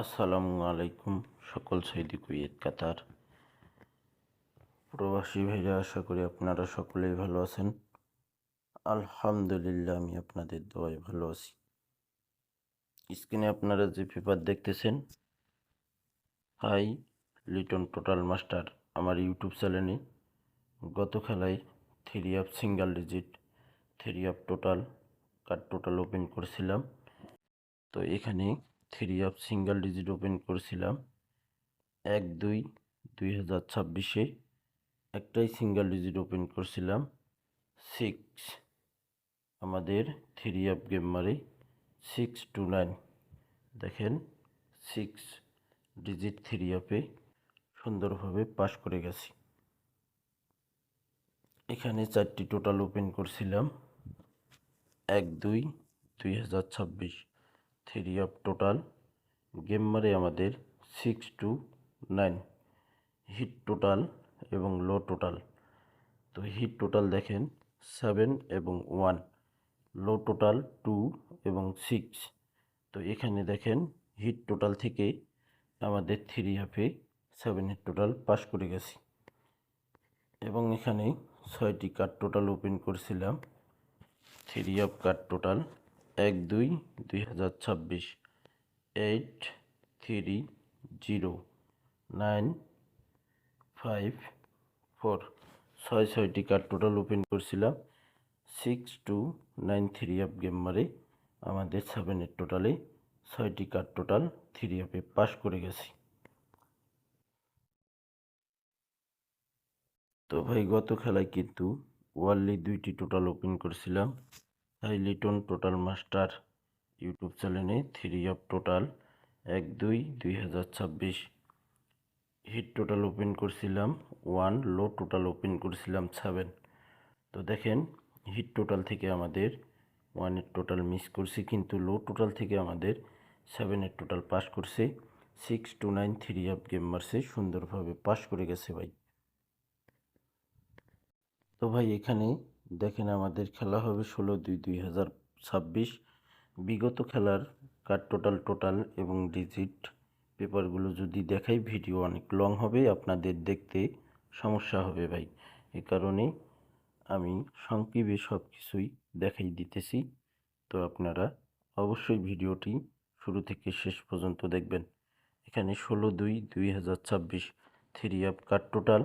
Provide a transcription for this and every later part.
আসসালামু আলাইকুম সকল সৌদি কুয়েত কাতার প্রবাসী ভাইরা, আশা করি আপনারা সকলেই ভালো আছেন। আলহামদুলিল্লাহ, আমি আপনাদের দোয়ায় ভালো আছি। স্ক্রিনে আপনারা যে পেপার দেখতেছেন, হাই লিটন টোটাল মাস্টার, আমার ইউটিউব চ্যানেলে গত খেলায় 3 single digit 3 total card total open করেছিলাম। তো এখানে 3 সিঙ্গেল ডিজিট ওপেন করেছিলাম 1-2-2026-এ। একটাই সিঙ্গেল ডিজিট ওপেন করছিলাম 6, আমাদের 3 গেম মারে 629। দেখেন 6 ডিজিট 3 সুন্দরভাবে পাস করে গেছি। এখানে 4টি টোটাল ওপেন করছিলাম 1-2-2026 টোটাল গেম মারে আমাদের 629 হিট টোটাল এবং লো টোটাল। তো হিট টোটাল দেখেন 7 এবং 1, লো টোটাল 2 এবং 6। তো এখানে দেখেন হিট টোটাল থেকে আমাদের 7 টোটাল পাস করে গেছি। এবং এখানে 6টি কার্ড টোটাল ওপেন করছিলাম কার্ড টোটাল 1-2-2026 8 3 0 9 5 4। 6টি কার্ড টোটাল ওপেন করছিলাম 6-2-9 গেম মারে আমাদের 7 টোটালে 6টি কার্ড টোটাল 3 পাস করে গেছি। তো ভাই, গত খেলায় কিন্তু ওয়ানলি 2টি টোটাল ওপেন করছিলাম hi Liton total master YouTube চ্যানেলে টোটাল 1-2-2026 হিট টোটাল ওপেন করছিলাম 1, লো টোটাল ওপেন করছিলাম 7। তো দেখেন হিট টোটাল থেকে আমাদের 1 টোটাল মিস করছি, কিন্তু লো টোটাল থেকে আমাদের 7 টোটাল পাস করছে। 6-9 গেম মারছে, সুন্দরভাবে পাস করে গেছে ভাই। তো ভাই এখানে দেখেন আমাদের খেলা হবে 16-2-2026। বিগত খেলার কার্ড টোটাল এবং ডিজিট পেপারগুলো যদি দেখাই ভিডিও অনেক লং হবে, আপনাদের দেখতে সমস্যা হবে ভাই। এ কারণে আমি সংক্ষেপে সব কিছুই দেখাই দিতেছি। তো আপনারা অবশ্যই ভিডিওটি শুরু থেকে শেষ পর্যন্ত দেখবেন। এখানে 16-2-2026 কার্ড টোটাল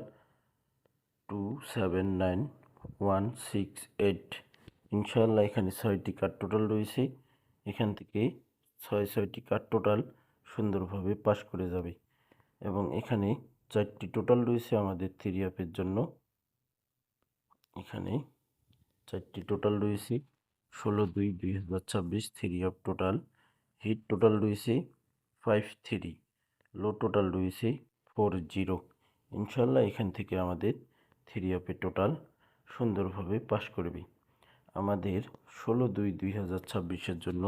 279-168। ইনশাআল্লাহ এখানে 6টি কার্ড টোটাল রয়েছে। এখান থেকে 6টি কার্ড টোটাল সুন্দরভাবে পাস করে যাবে। এবং এখানে 4টি টোটাল রয়েছে আমাদের 3 জন্য। এখানে 4টি টোটাল রয়েছে 16-2-2026 টোটাল। হিট টোটাল রয়েছে 5-3, লো টোটাল রয়েছে 40। ইনশাল্লাহ এখান থেকে আমাদের 3 টোটাল সুন্দরভাবে পাস করবে। আমাদের 16-2-2026-এর জন্য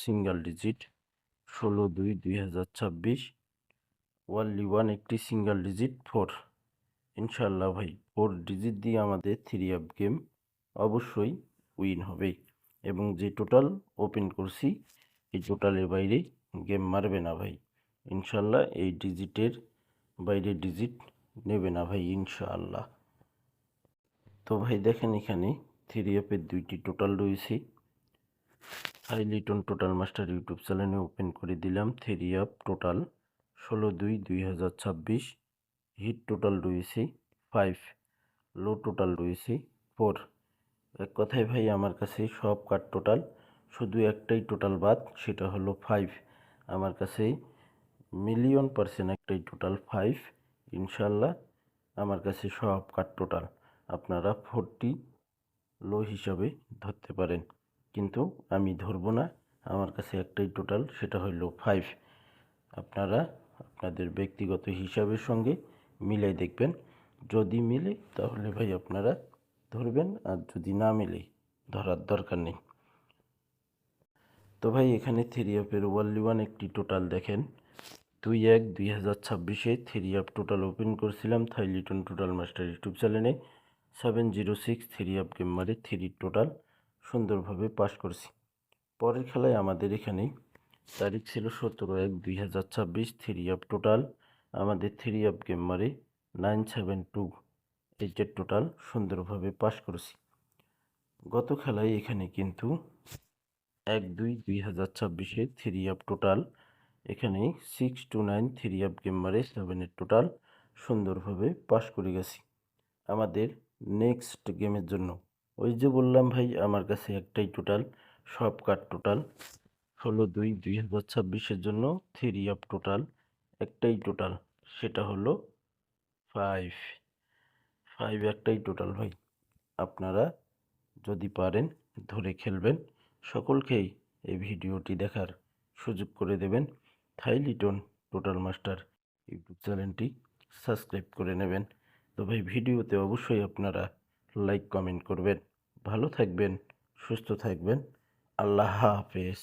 সিঙ্গেল ডিজিট 16-2-2026 ওয়ানলি 1 একটি সিঙ্গেল ডিজিট 4। ইনশাল্লাহ ভাই 4 ডিজিট দিয়ে আমাদের 3 গেম অবশ্যই উইন হবে। এবং যে টোটাল ওপেন করছি এই টোটালের বাইরে গেম মারবে না ভাই। ইনশাল্লাহ এই ডিজিটের বাইরে ডিজিট নেবে না ভাই, ইনশাআল্লাহ। তো ভাই দেখেন এখানে 2টি টোটাল রয়েছে। Hi Liton total master YouTube চ্যানেলে ওপেন করে দিলাম টোটাল 16-2-2026। হিট টোটাল রয়েছে 5, লো টোটাল রয়েছে 4। এক কথায় ভাই আমার কাছে সব কার্ড টোটাল, শুধু একটাই টোটাল বাদ, সেটা হলো 5। আমার কাছে মিলিয়ন% একটাই টোটাল 5। ইনশাল্লাহ আমার কাছে সব কার্ড টোটাল। আপনারা 4টি লো হিসাবে ধরতে পারেন, কিন্তু আমি ধরবো না। আমার কাছে একটাই টোটাল, সেটা হলো 5। আপনারা আপনাদের ব্যক্তিগত হিসাবের সঙ্গে মিলাই দেখবেন। যদি মিলে তাহলে ভাই আপনারা ধরবেন, আর যদি না মিলে ধরার দরকার নেই। তো ভাই এখানে ওয়ানলি 1 একটি টোটাল দেখেন 2-1-2026-এ টোটাল ওপেন করছিলাম থাই লিটন টোটাল মাস্টার ইউটিউব চ্যানেলে 706 গেম মারে 3 টোটাল সুন্দরভাবে পাস করছি। পরের খেলায় আমাদের এখানে তারিখ ছিল 17/1/2026। থ্রি অফ টোটাল আমাদের থ্রি অফ গেম মারে 972। এই যে টোটাল সুন্দরভাবে পাস করেছি। গত খেলায় এখানে কিন্তু 1/2/2026-এ থ্রি অফ টোটাল এখানে 629 থ্রি অফ গেম মারে 7-এর টোটাল সুন্দরভাবে পাস করে গেছি। আমাদের নেক্সট গেমের জন্য ওই যে বললাম ভাই আমার কাছে একটাই টোটাল, সব কার্ড টোটাল 16/2/2026-এর জন্য থ্রি অফ টোটাল একটাই টোটাল, সেটা হলো 5। একটাই টোটাল ভাই। আপনারা যদি পারেন ধরে খেলবেন। সকলকেই এই ভিডিওটি দেখার সুযোগ করে দেবেন। থাই লিটন টোটাল মাস্টার ইউটিউব চ্যানেলটি সাবস্ক্রাইব করে নেবেন। তো ভাই ভিডিওতে অবশ্যই আপনারা লাইক কমেন্ট করবেন। ভালো থাকবেন, সুস্থ থাকবেন। আল্লাহ হাফেজ।